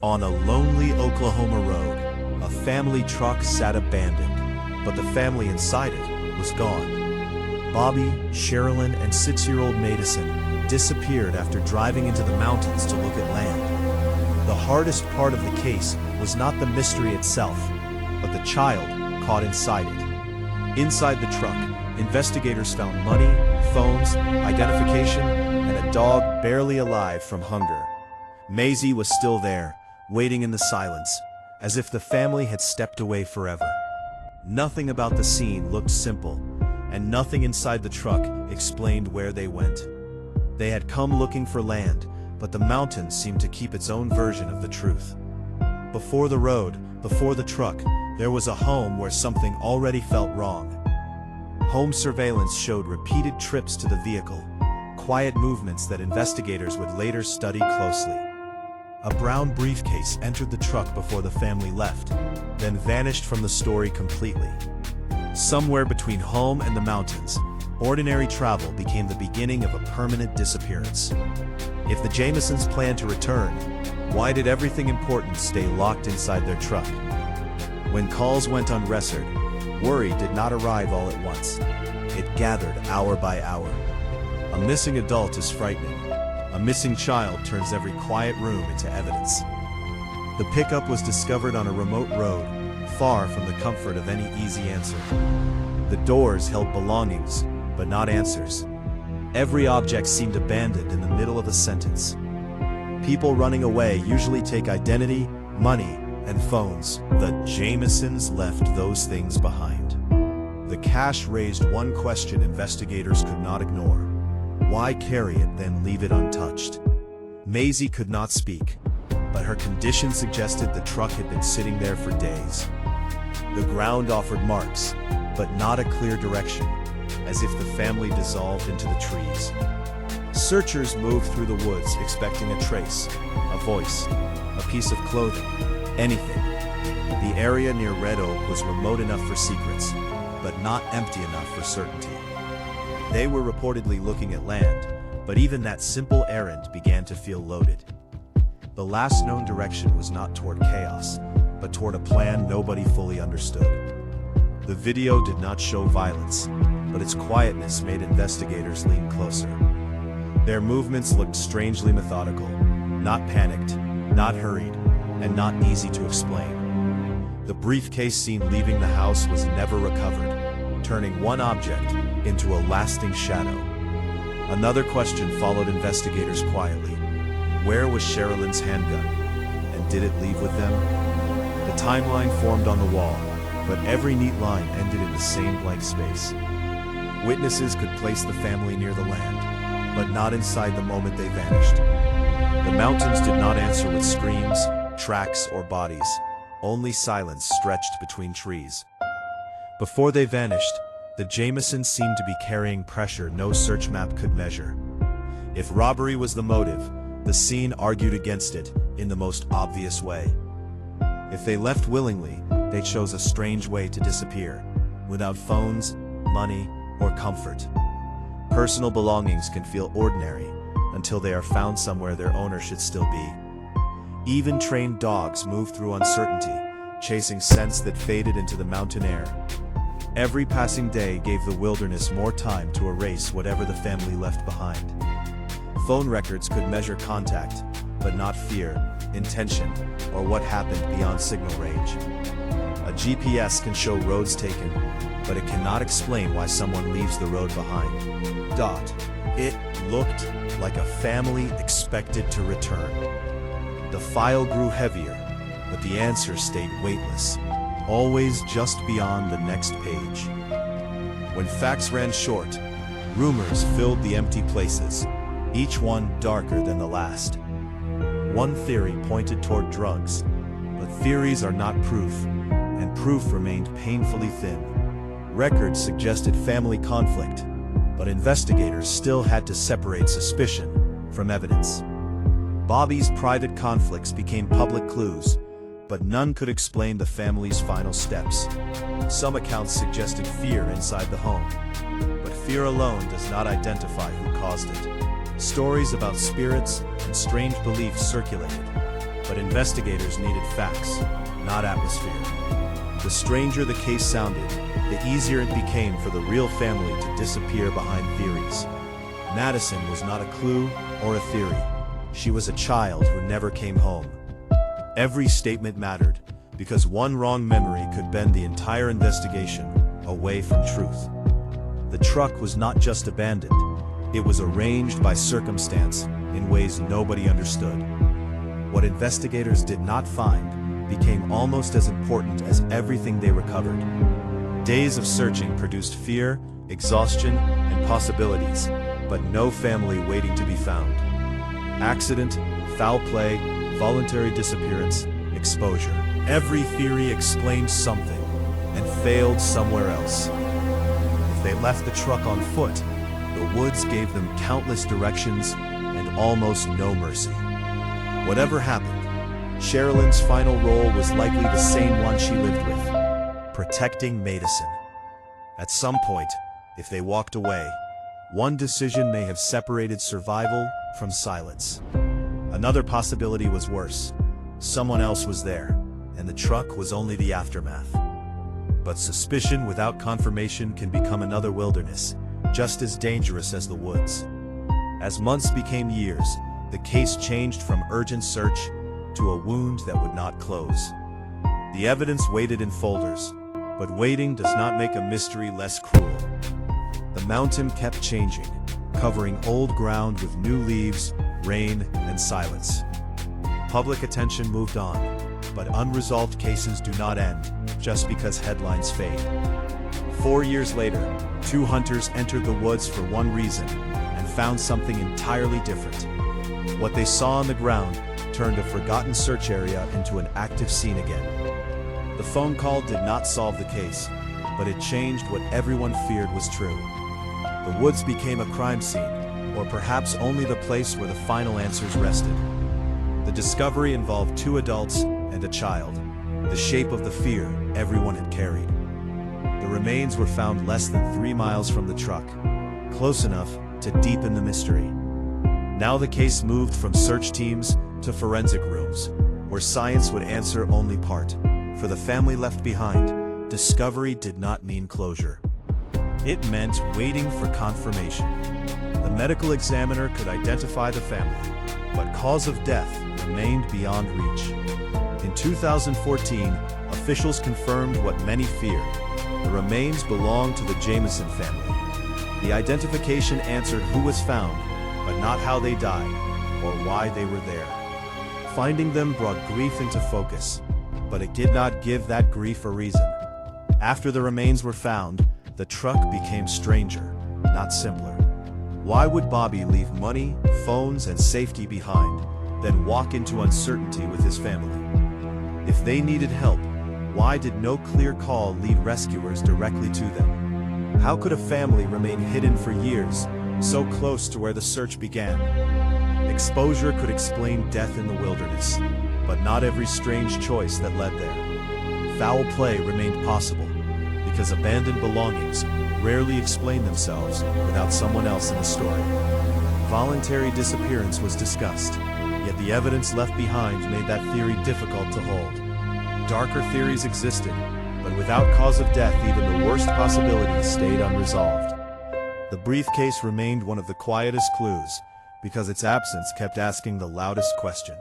On a lonely Oklahoma road, a family truck sat abandoned, but the family inside it was gone. Bobby, Sherilynn, and 6-year-old Madyson disappeared after driving into the mountains to look at land. The hardest part of the case was not the mystery itself, but the child caught inside it. Inside the truck, investigators found money, phones, identification, and a dog barely alive from hunger. Maisie was still there, waiting in the silence, as if the family had stepped away forever. Nothing about the scene looked simple, and nothing inside the truck explained where they went. They had come looking for land, but the mountains seemed to keep its own version of the truth. Before the road, before the truck, there was a home where something already felt wrong. Home surveillance showed repeated trips to the vehicle, quiet movements that investigators would later study closely. A brown briefcase entered the truck before the family left, then vanished from the story completely. Somewhere between home and the mountains, ordinary travel became the beginning of a permanent disappearance. If the Jamisons planned to return, why did everything important stay locked inside their truck? When calls went unanswered, worry did not arrive all at once. It gathered hour by hour. A missing adult is frightening. A missing child turns every quiet room into evidence. The pickup was discovered on a remote road, far from the comfort of any easy answer. The doors held belongings, but not answers. Every object seemed abandoned in the middle of a sentence. People running away usually take identity, money, and phones. The Jamisons left those things behind. The cache raised one question investigators could not ignore. Why carry it, then leave it untouched? Maisie could not speak, but her condition suggested the truck had been sitting there for days. The ground offered marks, but not a clear direction, as if the family dissolved into the trees. Searchers moved through the woods expecting a trace, a voice, a piece of clothing, anything. The area near Red Oak was remote enough for secrets, but not empty enough for certainty. They were reportedly looking at land, but even that simple errand began to feel loaded. The last known direction was not toward chaos, but toward a plan nobody fully understood. The video did not show violence, but its quietness made investigators lean closer. Their movements looked strangely methodical, not panicked, not hurried, and not easy to explain. The briefcase seen leaving the house was never recovered, turning one object into a lasting shadow. Another question followed investigators quietly. Where was Sherilynn's handgun? And did it leave with them? The timeline formed on the wall, but every neat line ended in the same blank space. Witnesses could place the family near the land, but not inside the moment they vanished. The mountains did not answer with screams, tracks, or bodies. Only silence stretched between trees. Before they vanished, the Jamisons seemed to be carrying pressure no search map could measure. If robbery was the motive, the scene argued against it in the most obvious way. If they left willingly, they chose a strange way to disappear, without phones, money, or comfort. Personal belongings can feel ordinary until they are found somewhere their owner should still be. Even trained dogs move through uncertainty, chasing scents that faded into the mountain air. Every passing day gave the wilderness more time to erase whatever the family left behind. Phone records could measure contact, but not fear, intention, or what happened beyond signal range. A GPS can show roads taken, but it cannot explain why someone leaves the road behind. It looked like a family expected to return. The file grew heavier, but the answer stayed weightless, always just beyond the next page. When facts ran short, rumors filled the empty places, each one darker than the last. One theory pointed toward drugs, but theories are not proof, and proof remained painfully thin. Records suggested family conflict, but investigators still had to separate suspicion from evidence. Bobby's private conflicts became public clues, but none could explain the family's final steps. Some accounts suggested fear inside the home, but fear alone does not identify who caused it. Stories about spirits and strange beliefs circulated, But investigators needed facts, not atmosphere. The stranger the case sounded, the easier it became for the real family to disappear behind theories. Madyson was not a clue or a theory. She was a child who never came home. Every statement mattered, because one wrong memory could bend the entire investigation away from truth. The truck was not just abandoned, it was arranged by circumstance in ways nobody understood. What investigators did not find became almost as important as everything they recovered. Days of searching produced fear, exhaustion, and possibilities, but no family waiting to be found. Accident, foul play, voluntary disappearance, exposure. Every theory explained something and failed somewhere else. If they left the truck on foot, the woods gave them countless directions and almost no mercy. Whatever happened, Sherilynn's final role was likely the same one she lived with: protecting Madyson. At some point, if they walked away, one decision may have separated survival from silence. Another possibility was worse. Someone else was there, and the truck was only the aftermath. But suspicion without confirmation can become another wilderness, just as dangerous as the woods. As months became years, the case changed from urgent search to a wound that would not close. The evidence waited in folders, but waiting does not make a mystery less cruel. The mountain kept changing, covering old ground with new leaves, rain, and silence. Public attention moved on, but unresolved cases do not end just because headlines fade. 4 years later, 2 hunters entered the woods for one reason and found something entirely different. What they saw on the ground turned a forgotten search area into an active scene again. The phone call did not solve the case, but it changed what everyone feared was true. The woods became a crime scene, or perhaps only the place where the final answers rested. The discovery involved 2 adults and a child, the shape of the fear everyone had carried. The remains were found less than 3 miles from the truck, close enough to deepen the mystery. Now the case moved from search teams to forensic rooms, where science would answer only part. For the family left behind, discovery did not mean closure. It meant waiting for confirmation. The medical examiner could identify the family, but cause of death remained beyond reach. In 2014, officials confirmed what many feared: the remains belonged to the Jamison family. The identification answered who was found, but not how they died or why they were there. Finding them brought grief into focus, but it did not give that grief a reason. After the remains were found, the truck became stranger, not simpler. Why would Bobby leave money, phones, and safety behind, then walk into uncertainty with his family? If they needed help, why did no clear call lead rescuers directly to them? How could a family remain hidden for years, so close to where the search began? Exposure could explain death in the wilderness, but not every strange choice that led there. Foul play remained possible, because abandoned belongings rarely explain themselves without someone else in the story. Voluntary disappearance was discussed, yet the evidence left behind made that theory difficult to hold. Darker theories existed, but without cause of death, even the worst possibilities stayed unresolved. The briefcase remained one of the quietest clues, because its absence kept asking the loudest question.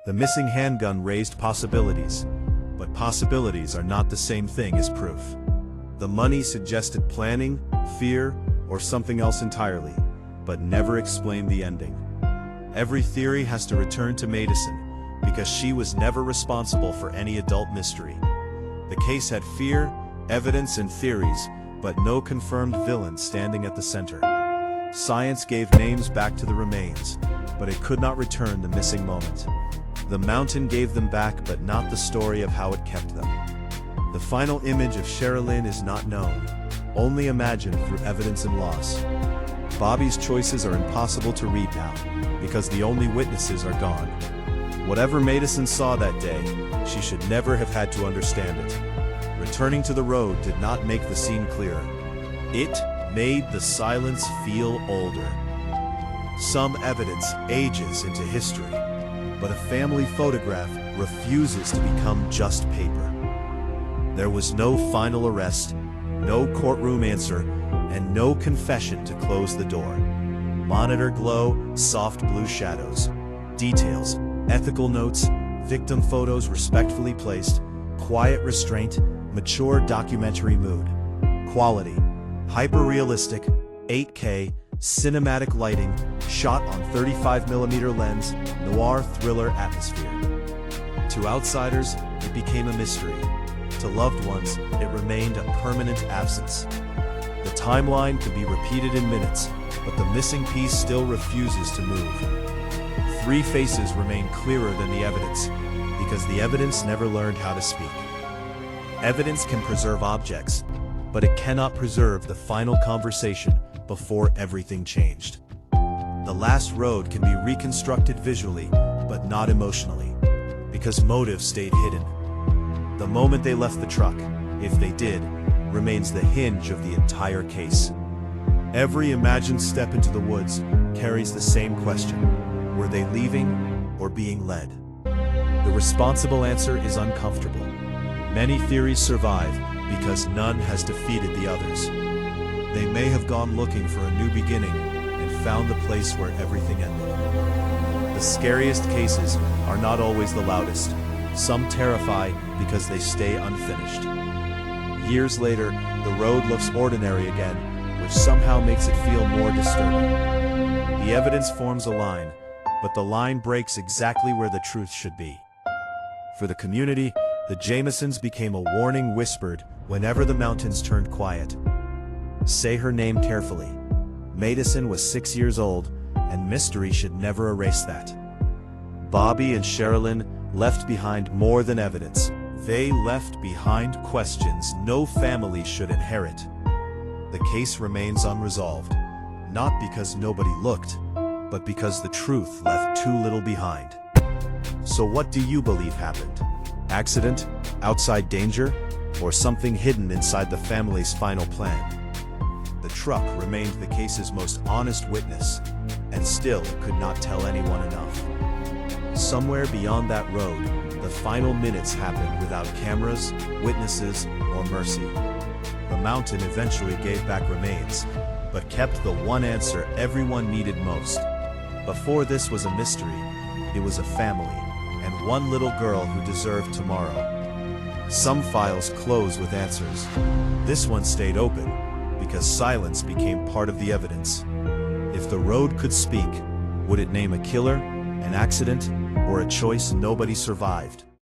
The missing handgun raised possibilities, but possibilities are not the same thing as proof. The money suggested planning, fear, or something else entirely, but never explained the ending. Every theory has to return to Madyson, because she was never responsible for any adult mystery. The case had fear, evidence, and theories, but no confirmed villain standing at the center. Science gave names back to the remains, but it could not return the missing moment. The mountain gave them back, but not the story of how it kept them. The final image of Sherilynn is not known, only imagined through evidence and loss. Bobby's choices are impossible to read now, because the only witnesses are gone. Whatever Madyson saw that day, she should never have had to understand it. Returning to the road did not make the scene clearer. It made the silence feel older. Some evidence ages into history, But a family photograph refuses to become just paper. There was no final arrest, no courtroom answer, and no confession to close the door. Monitor glow, soft blue shadows. Details, ethical notes, victim photos respectfully placed, quiet restraint, mature documentary mood. Quality, hyper-realistic, 8K, cinematic lighting, shot on 35mm lens, noir thriller atmosphere. To outsiders, it became a mystery. To loved ones, it remained a permanent absence. The timeline could be repeated in minutes, but the missing piece still refuses to move. 3 faces remain clearer than the evidence, because the evidence never learned how to speak. Evidence can preserve objects, but it cannot preserve the final conversation before everything changed. The last road can be reconstructed visually, but not emotionally, because motive stayed hidden. The moment they left the truck, if they did, remains the hinge of the entire case. Every imagined step into the woods carries the same question: were they leaving or being led? The responsible answer is uncomfortable. Many theories survive because none has defeated the others. They may have gone looking for a new beginning and found the place where everything ended. The scariest cases are not always the loudest. Some terrify because they stay unfinished. Years later, the road looks ordinary again, which somehow makes it feel more disturbing. The evidence forms a line, but the line breaks exactly where the truth should be. For the community, the Jamisons became a warning whispered whenever the mountains turned quiet. Say her name carefully. Madyson was 6 years old, and mystery should never erase that. Bobby and Sherilynn left behind more than evidence. They left behind questions no family should inherit. The case remains unresolved, not because nobody looked, but because the truth left too little behind. So what do you believe happened? Accident? Outside danger? Or something hidden inside the family's final plan? The truck remained the case's most honest witness, and still it could not tell anyone enough. Somewhere beyond that road, the final minutes happened without cameras, witnesses, or mercy. The mountain eventually gave back remains, but kept the one answer everyone needed most. Before this was a mystery, it was a family, and one little girl who deserved tomorrow. Some files close with answers. This one stayed open, because silence became part of the evidence. If the road could speak, would it name a killer, an accident, or a choice nobody survived?